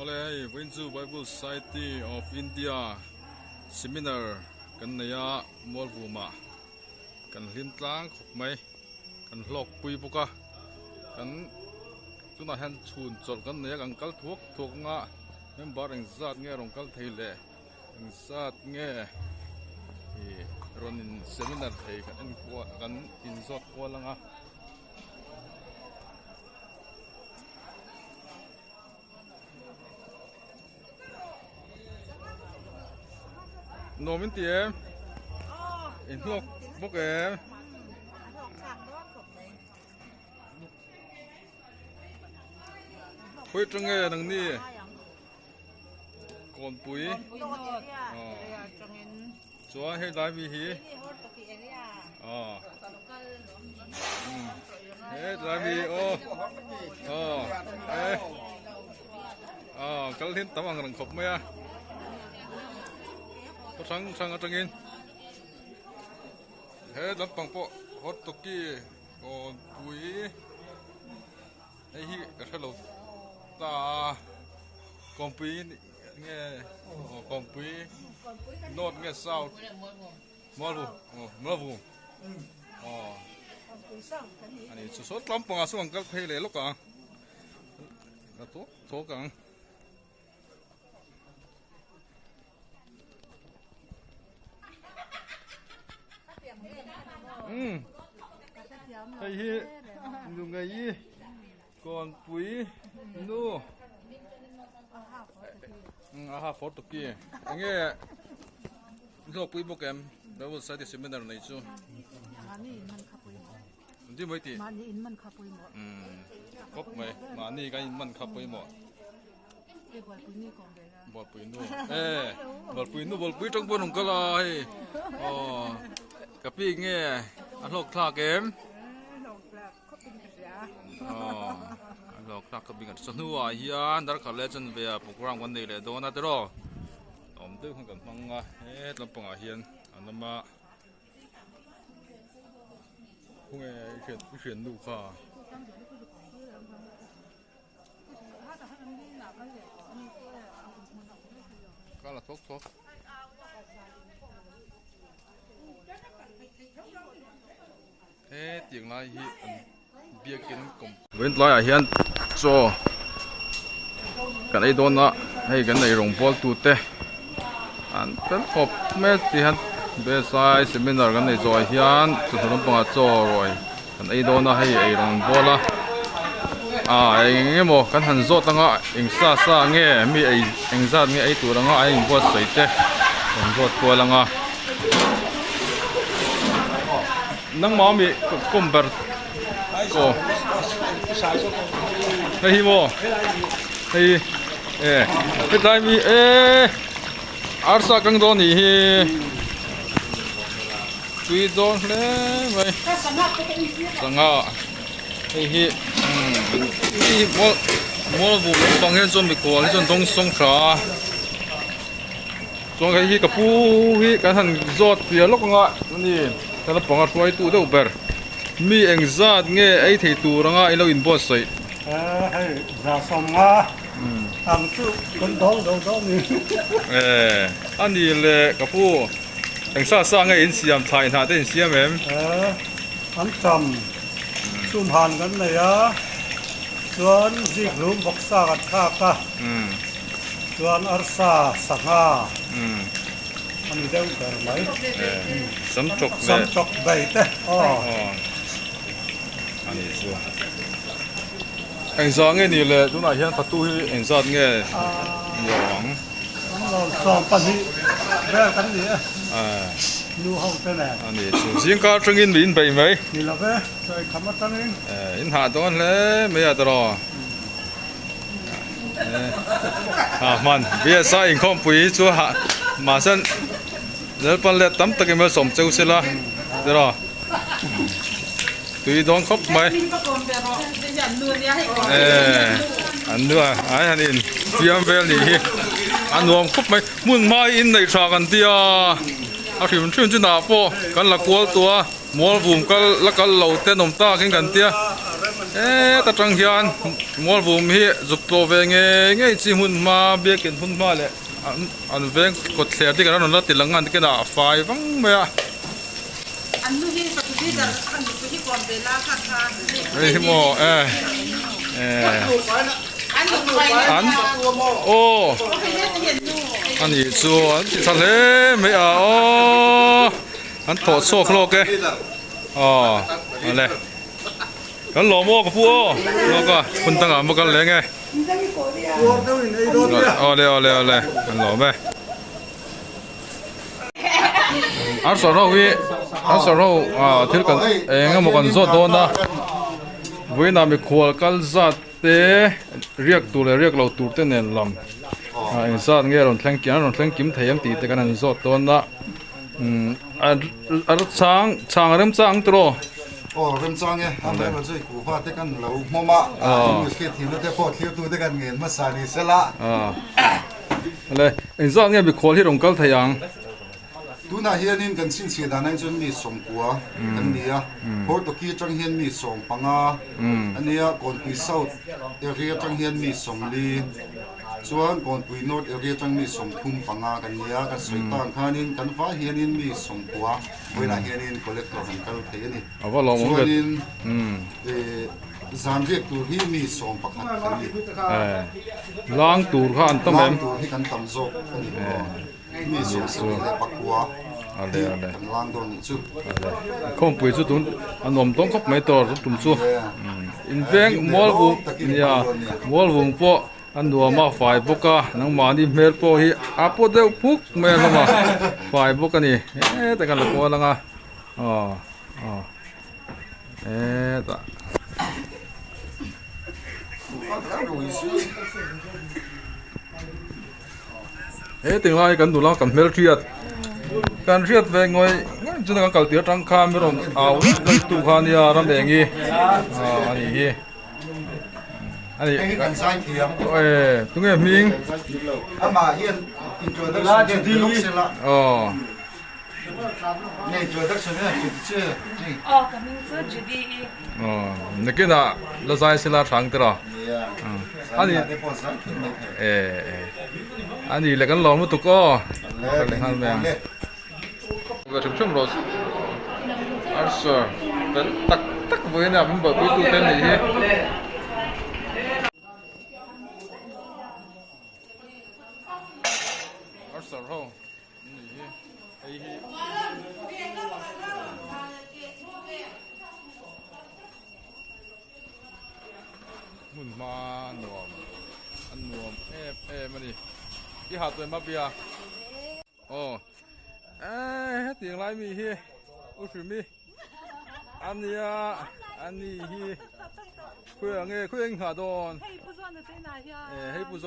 Oleh Windsor Bible Society of India Seminar kan naya molvuma kan lintlang khop mai kan lok pui buka kan tuna han chun chol kan naya kan kal thuak nga member eng zat nge rong kal theile eng zat nge ronin seminar thei kan en kwa kan in zot kwa langa nôm tiền in lộc bốc em quay trong nghe đằng đi còn bụi chúa hay đại vì hí hết đại vì cái liên tấm bằng đằng khop mấy à sang ở trong in hết lắm bằng bộ hot toki còn bụi ấy cái hello ta còn bụi nghe còn bụi nốt nghe sao mua vụ anh ấy số lắm bằng số bằng các hay lấy lúc cả là tốt cả hay hi dùng cái gì còn bụi nu phốt tục kia nghe lúc bụi bốc em đó là sai thì seminar này chứ đi mấy tí khóc mày mà ni cái mình khóc bụi mỏ bọt bụi trong buồn không có lời cái gì nghe ăn lộc thạc em ăn lộc thạc cái bình sân hua hiền đã khởi lên chân về program vấn đề là đó na đó ông tư không cần mang hết làm bằng hiền anh mà không nghe chuyện đủ cả cái là thuốc thế tiếng lại bia kiến cùng bên lại ở hiện cho cái này đón đó hay cái này rồng ball tụt thế anh cái hộp mét thì hắn bây giờ seminar cái này rồi hiện tụi nó bằng cho rồi cái này đón đó hay ấy rồng ball là nghe mò cái hành rốt tăng á anh xa nghe mi ấy anh ra nghe ấy tụi nó anh ball sấy thế rồng rốt qua là ngà nang mami kumber ko hey mo hey cái tai mi arsa kang don ni hi tui don le mai sanga hey hi mo bu tong hen som mi ko ni chon dong song cha chong cái hi ka pu hi ka han zot pia lok nga ni ta là bằng chuối tu đâu bер mi anh zat nghe ấy thì tu ranga ilo in boss soi hay ra xong á ăn chút con đâu mi anh đi le kapu anh sa nghe in siam thai na tên siam em ăn chầm sum hàn cái này á tuan dịch lúm bọc sa gạt kha tuan arsa sanga anh đi đâu cả mấy sắm chọc bảy thế anh đi xuống anh zang nghe ni le chúng ta hiện phát tu anh zat nghe yong nó xong pan hi bé cái gì nu hậu thế này anh đi xuống riêng cả trong in bin bảy mấy ni là bé rồi khăm mắt tên in hạ đó le mấy à đó man bây giờ anh không phải chúa hạ mà sân nếu bạn lệ tắm tất cả mọi sống châu sẽ là được rồi tùy đón khóc mày anh đưa anh in tiêm về đi anh uống khóc mày muốn mai in này trà gần tia thì mình chuyên nào po cái là của tua mua vùng cái là cái lẩu tên ông ta cái gần tia ตะจังเฮียนมอลบุมฮีจุบโตเวงเงจิมุนมาเบียกินพุ่นมาเลยอันเวงกดเสียที่กันนั่นละติดหลังงานที่กันอ่ะไฟฟังเมีย อันนู้นที่ปัจจุบันอันนู้นที่ก่อนเวลาค่ะค่ะ เฮ้ยโมอันนู้นไป อันโอ้อันนี้ชัวที่ทะเลไม่อ่ะอ๋ออันโถโซ่โคลกเกอ๋ออะไรกันหล่อโม่กับพวกแล้วก็คุณตั้งอ่ะมากันเลยไงเอาเลยกันหล่อไหมอันสระวิอันสระที่กันงั้นมากันโซดโดนนะเว้ยนามีขวดกันซัดเตะเรียกตัวเลยเรียกเราตัวเต้นเนี่ยลำอินซัดเงี้ยเราแข่งกินเราแข่งกิมเทียมตีแต่กันนั่นโซดโดนนะช้างเริ่มช้างตัว โอ้เริ่มจ้างไงทำได้มาช่วยกูฟาดได้กันเราโมมาอยู่สเก็ตทีมแล้วแต่พอเทียบตัวได้กันเงินมาสานีเสละอะไรอินซัดเงี้ยมีขวดที่รงกัลทยังดูน่าเฮียนินกันสิ่งเสียดายนั่นจนมีสมกัวอันนี้อ่ะพอตะกี้จังเฮียนมีสมปังอ่ะอันนี้อ่ะก่อนปีเศร้าเอเรียจังเฮียนมีสมลีส่วนก่อนปีโนดเอเรียจังมีสมทุ่มปังอ่ะกันนี้อ่ะกันสวยต่างข้านินกันฟ้าเฮียนินมีสมกัวเวลาเฮียนินคอลเลกเตอร์กันเทียนี่เอาว่าลองมัน ส่ว เกิ น ด นินจานเรียกตัวที่มีสมปักหัดกันนี่ล้างตูดข้านต้องแบบ ตัวที่กันตำโซกอันนี้มีสมสุดและปักกัวอะไรกันล้างโดนจุดข้องปุ๋ยสุดตุนอันนมต้องขับไม่ต่อตุ่มสู้อินเวงมอลบุเนี่ยมอลบุปออันดัวมาฝ่ายบุกะนังมาดิเมลปอฮีอาปอเดวพุกเมลมาฝ่ายบุกะนี่แต่กันละปอละงะตาถึงไรกันดูแล้วกันเมลเทียดการเรียดเวงอยจุดนั้นกันเตียจังคามไม่รอนเอาตู้ขานยารำแดงงี้อันนี้กันใช้เทียมตรงนี้มิงอามาเฮียนอินโทรดักชั่นที่ลูกเสร็จละนี่อินโทรดักชั่นเนี่ยจุดเชื่อนี่กับมิงซ์จุดดีนึกน่ะเราใช้เสร็จแล้วช่างตระอันนี้อันนี้แล้วกันลองมาตุกก็เลยฮันแบงก็ชุ่มๆรสอัลเซอร์เป็นตักเว้ยนะมันแบบไปตู้เต้นนี่อัลเซอร์โหนี่ไอ้มุนมาหนวมอันหนวมมาดิที่หาตัวมาเบียโอ้เตียงไรมีฮีอุชุมีอันนี้ฮีคุยหาโดนให้ผู้โซ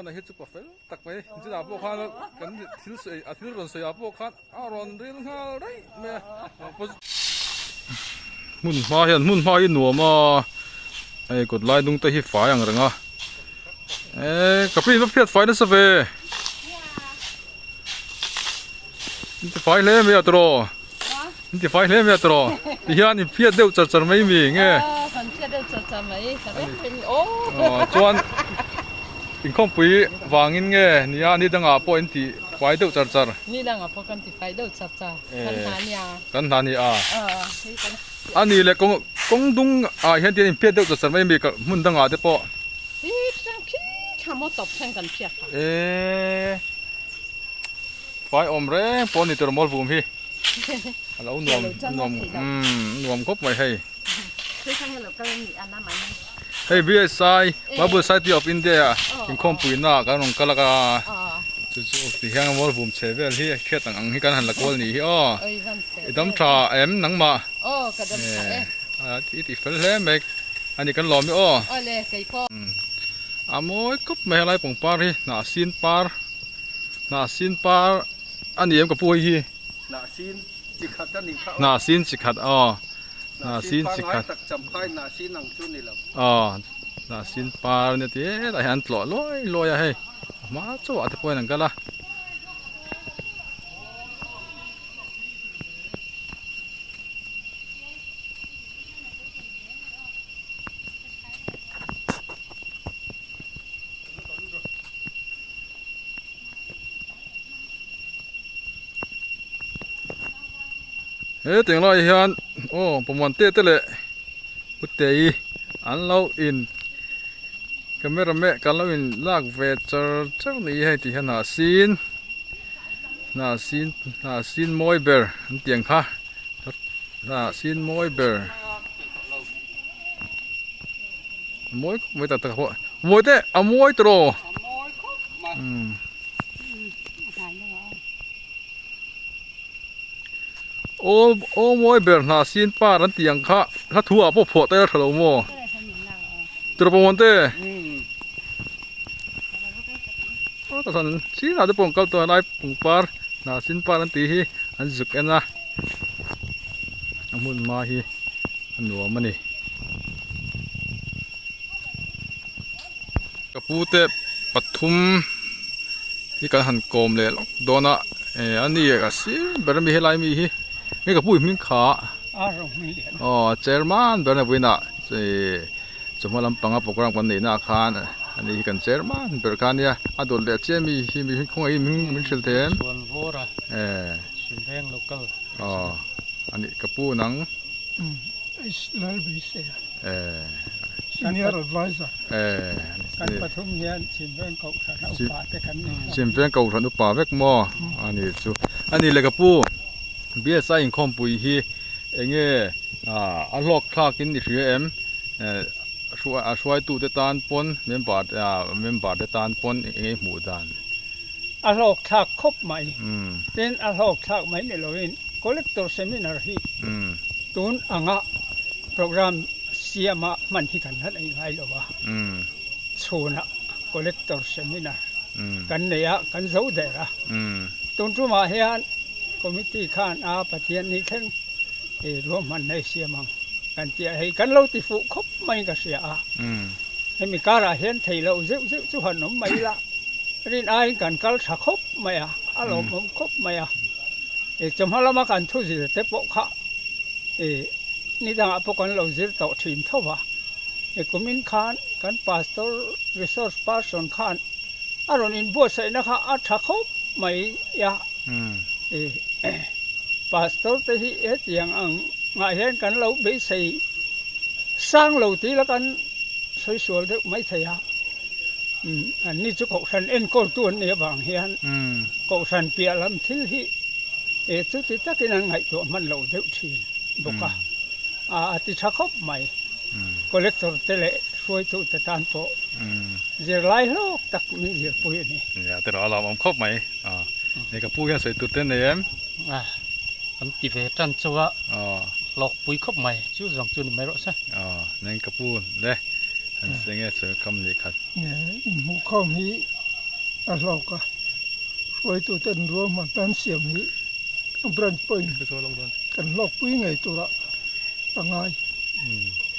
นเฮ็ดจุปเฟลตักไปจิดาพวกข้ากันทิลเสียทิลรอนเสียพวกข้ารอนเรียนข้าไรเมื่อมุนมาเห็นมุนมาอีหนัวมาไอ้กดไล่ดุงตัวที่ฝ่ายอย่างไรอ่ะกับพี่มาเพียดฝ่ายนั่นสิเว้ยนี่ฝ่ายเล่ไม่อัตโรนี่ฝ่ายเล่ไม่อัตโรที่ฮะนี่เพียดเดียวจัดไม่มีไงคนเพียดเดียวจัดไหมแต่เป็นโอ้จวนอินข้องปุ๋ยวางเงินไงนี่ฮะนี่ตั้งอ่ะพออินที่ฝ่ายเดียวจัดนี่ตั้งอ่ะพอกันที่ฝ่ายเดียวจัดกันทานี่อันนี้แหละกงดุงเห็นที่นี่เพียดเดียวจัดไม่มีกับมุนตั้งอ่ะเดี๋ยวพอจังขี้ทำมาตบแทงกันเพียดไฟอมแรงปนนี่ตัวมอลบุมพี่แล้วนวมครบไว้ให้ให้เบียร์ไซมาบุษไซที่ออฟอินเดียกินข้าวปุ๋ยน่ากันนงกันละกันจู่ๆที่ห้างมอลบุมเชฟเวลที่แค่ต่างให้กันหันละกอลนี่ดำชานังมาที่เฟลเล่เมกอันนี้กันหลอมไม่อามวยก็ไม่อะไรปงปารีน่าซินปาร์อันนี้เอ็มกับปุยฮีน่าซินจิขัดน่าซินจิขัดน่าซินจิขัดจำค่ายน่าซินนังชุนนี่แหละน่าซินปาร์เนี่ยที่แต่หันตลอดลอยให้มาจู่อัดปอยนั่งกันละ เฮ้ยถึงเราเฮียนโอ้ประมาณเตะเลยพุทธยีอันเราอินก็ไม่ระเมะกันเราอินลากเวจเจ้านี้ให้ที่หน้าซีนมอยเบอร์เตียงค่ะหน้าซีนมอยเบอร์มอยไม่ตัดตะหัวมอยเตะอะมอยตรอโอ้มอยเบอร์หน้าซีนป้ารันเตียงค่ะถ้าถั่วพวกผัวเตะถล่มโม่ตรอประมาณเตะแต่สันซีนอาจจะปงกับตัวไรปงปาร์หน้าซีนป้ารันตีฮีอันจุกเอ็นนะอันมุนมาฮีอันหัวมันนี่กระปูเตะปทุมที่การหันโกมเลยโดนะอันนี้ก็สิเบอร์มีเฮลัยมีฮีมีกระปูมีขา million อ๋อเจอร์มันเบอร์น่ะวินะสมมติลำปังอ่ะโปรแกรมกันนี่นะคานอันนี้กันเจอร์มันเบอร์กันเนี่ยอะโดนเลี้ยเจมีคงไอ้มีเชลเทนส่วนโวระชิมแพง local อ๋ออันนี้กระปูหนังIsmail Bise Senior Advisor กันปทุมเนี่ยชิมแพงเก่าขันอุปาแต่กันนี่ชิมแพงเก่าขันอุปาเวกมออันนี้จูอันนี้เลยกระปูเบี้ยใส่คอมปุยฮีเองอันล็อกคลากินดิเอ็มช่วยตู้เตตานปนเมมบาร์เตตานปนเองหมู่ดานอันล็อกทักครบไหมเป็นอันล็อกทักไหมเนี่ยเราเอง collector seminar ฮีตุนอ่างะโปรแกรมเสียมามันที่กันนั่นเองไงหรอวะโซนะ collector seminar กันเนี่ยกันเสาเดระตุนจุมาเฮียนคอมมิตี้ข้านอาปะเทียนนี่ทั้งรวมมันในเสียมังกันเจียให้กันเราติฟุครบไม่ก็เสียให้มีการเห็นไทยเราจุหันนมไม่ละรินไอกันกัลสักครบไม่อารมณ์ครบไม่จำให้เรามากันทุกสิ่งแต่ปกค่ะนี่ต่างพวกกันเราจะต่อทีมเท่าว่าก็มินข้านกันพาสตอร์รีซอสพาร์สันข้านอารมณ์อินบัวใส่นะคะอัดสักครบไม่พาสตอร์ที่อย่างงานเห็นกันเราไปใส่สร้างเราทีละกันสวยๆได้ไม่ใช่อันนี้จะกสันเอ็นก็ตัวเนี่ยบางเฮียนกสันเปียลำที่จุดที่ตะกี้นั่งไงตัวมันเราเดือดทีบอกว่าที่ชักคบใหม่ก็เล็กตัวเตะช่วยตัวแต่ตานโปเจอไล่โลกตักมีเจอปุยนี่แต่เราครบไหมนี่ก็พูดแค่สวยตัวเต้นเนี่ยอันที่เวทันชัวหลอกปุยครบใหม่ชื่อสองจุดไม่รู้ใช่นั่นก็พูดเลยอันเสียงสวยคำนี้ครับเนี่ยหมู่ข้อมีหลอกก็ช่วยตัวเต้นรวมมันเป็นเสียงนี้บรันปุยกันหลอกปุยไงตัวละปังไง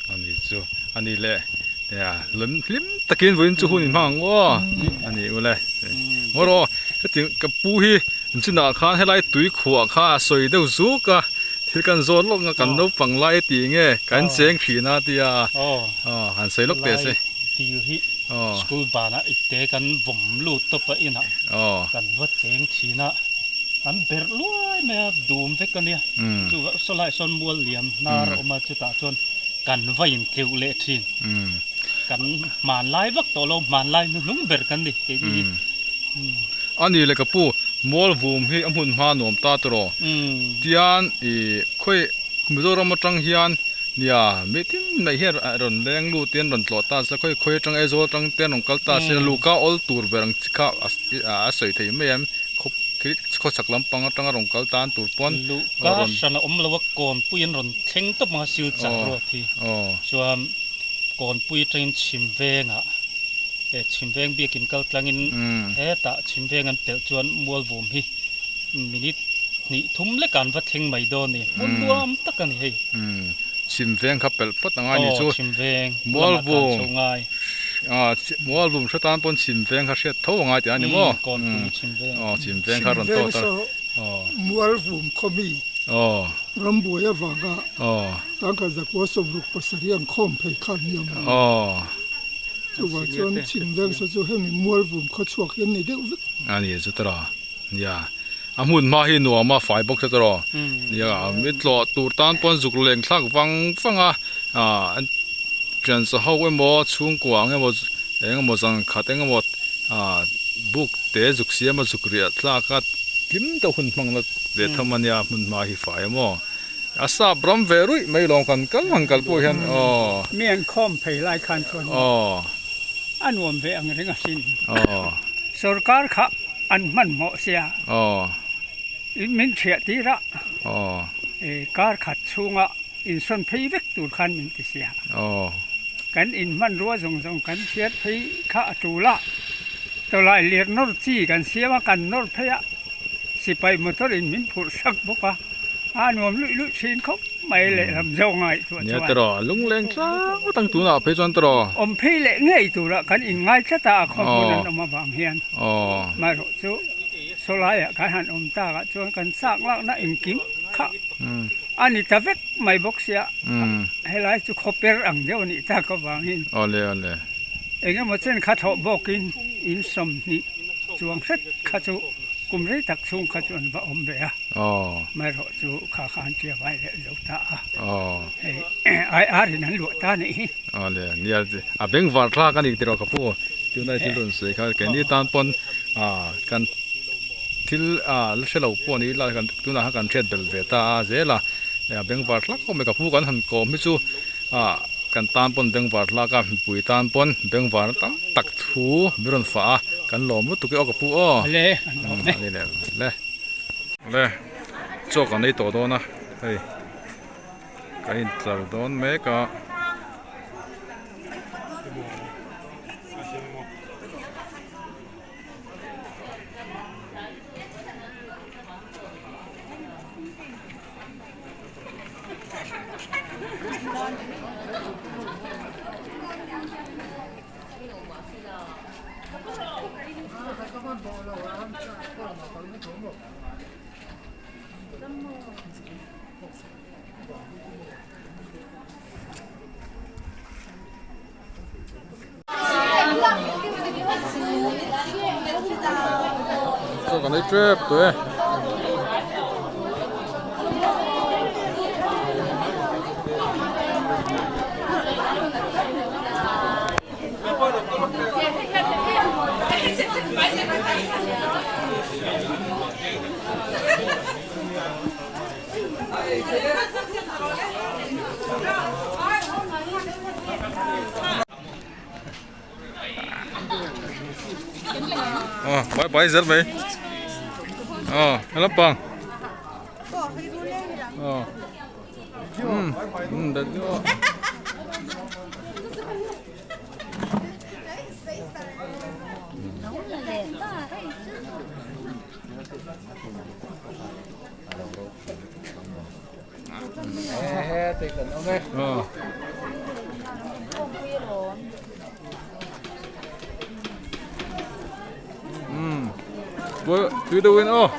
อันนี้จูอันนี้แหละเนี่ยลิ้มตะกินวิ่งจูหุ่นพังวะอันนี้ว่าเลยว่าเราถึงกับปุยจินตนาการให้ไล่ตุยขวาข้าสวยเดือดสุกะที่กันโซนลงกันนบฝังไล่ตีเงี้ยกันเสียงขีนาตีหันใส่ลูกเตะสิตีหิสกูลบานะอีเตกันบ่มลูตบไปอินะกันวัดเสียงขีนะอันเบิดลุยแม่ดูมเวกันเนี่ยจู่สลายซอนมัวเหลี่ยมนาร์ออกมาจุดตาจนกันไว้ยังเที่ยวเละทิ้งกันมานไล่วักตัวเรามานไล่นุ่งเบิดกันดิเดี๋ยวอันนี้เลยกับปูมอลวูมให้อมุนมาหนุ่มตาตรอที่อันค่อยมือเรามาจังเฮียนเนี่ยไม่ทิ้งไม่เห็นรอนแรงลูเตียนรอนตลอดตาสักค่อยจังเอโซจังเตียนของกัลตาเสียลูก้าออลตูร์เบรังสิก้าอาศัยที่ไม่ยังคบคิดเขาสักลำปังจังของกัลตาตูร์ปอนลูก้าฉันอมละวก่อนปุยรอนเข่งตบมาซิวจ่ารอทีส่วนก่อนปุยจังชิมเวงชิมเวงเบียกินกัลตังอินตาชิมเวงอันเปิดจวนมัววูมฮีมินินี่ทุ่มเล็กการวัดเทงไม่โดนนี่มันรวมตักกันนี่ชิมเวงครับเปิดพัดงานนี่จู่ชิมเวงมัววูมมัววูมชะตานปนชิมเวงเขาเสียท้องง่ายแต่อันนี้มั้งก่อนปุยชิมเวงชิมเวงเขารอนโตตามัววูมเขามีรำบัวยฟังก็ตั้งแต่จากว่าสมรุปภาษาเรียงคอมเพย์ขันยามจู่ว่าจนชิมเวงสุดๆให้มีมัววูมเขาชวกยันนี่เด็กอันนี้สุดตราเนี่ย อามุนมาหินัวมาฝ่ายบกเสตรอเนี่ยมิตรตูตันปนจุกเล่งทักฟังอันเปลี่ยนสาวเอ็มบ่ช่วงกว่างเอ็มบ่สังขัดเอ็มบ่บุกเตะจุกเสียมาจุกเรียดลากัดกิมตะหุ่นมังละเดทมันยามุนมาหิฝ่ายมั้งอาซาบรัมเวรุยไม่ลองกันกันหังกันพูดเห็นเมียนคอมเพลไลคันชนอันวมเวอังเริงสินสุรการขะอันมันเหมาะเสียอินมินเฉียตีระการขัดช่วงอินส่วนพีเวกตูขันมินติเสียกันอินมันรัวส่งกันเชียดพีข้าตูละตัวลายเลียนนอร์จีกันเสียว่ากันนอร์พยะสิไปมอเตอร์อินมินผูดสักบุกว่าอันวมลุยชินเขาไม่เละลำเจ้าไงตัวเนี่ยตรอลุงเล้งซ้าตั้งตัวน่ะเพจอนตรอพี่เละเงยตัวละกันอินไงชะตาข้อมูลนั้นมาบางเฮียนมาโรจูโซลายกันหันตากันชวนกันสร้างแล้วนะอินกิมค่ะอันนี้ตาเวกไม่บอกเสียให้ไล่จุขบเปรังเดียวนี่ตาก็บางเห็นเลยเองมาเช่นข้าทบกินอินสมนี่จวงเสร็จข้าจูกุมรีตักซุงข้าจวนบ่อมเบียไม่รู้จูข้าขานเจียไว้เลยลูกตาไอ้อารินั้นลูกตานี่เลยเนี่ยเบ่งวาร์ลากันอีกทีเราก็พูดที่นั่นที่รุ่นสุดเขาแค่นี้ตอนปนกันที่เชื่อเราพวกนี้เรากันตัวนั้นกันเช็ดเบลเวต้าเจ้าละเบ่งวาร์ลาก็ไม่กับพูดกันหันก็ไม่สู้กันตานปนเบ่งวาร์ลากันปุยตานปนเบ่งวาร์ตั้งตักถูไม่รอนฟ้ากันหลอมตุกเอากับพูเลยโจกันในตัวโดนนะเฮ้ยกันจับโดนเมกะโจกันในเจ็บตัวไปเสร็จไหมแล้วปังเด็ดยอติดกันโอเคWhat do you doing? Oh.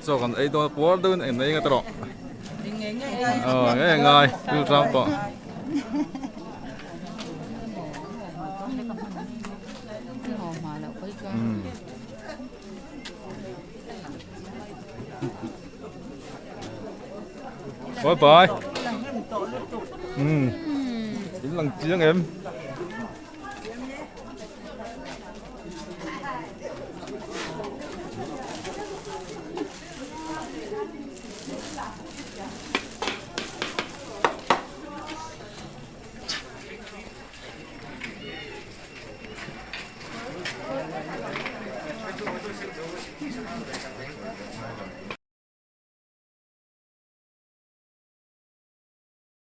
So còn ấy tôi có đơn em lấy cái tọa. Cái ngay, cứ sao tọa. Bye bye. Lần chiếng em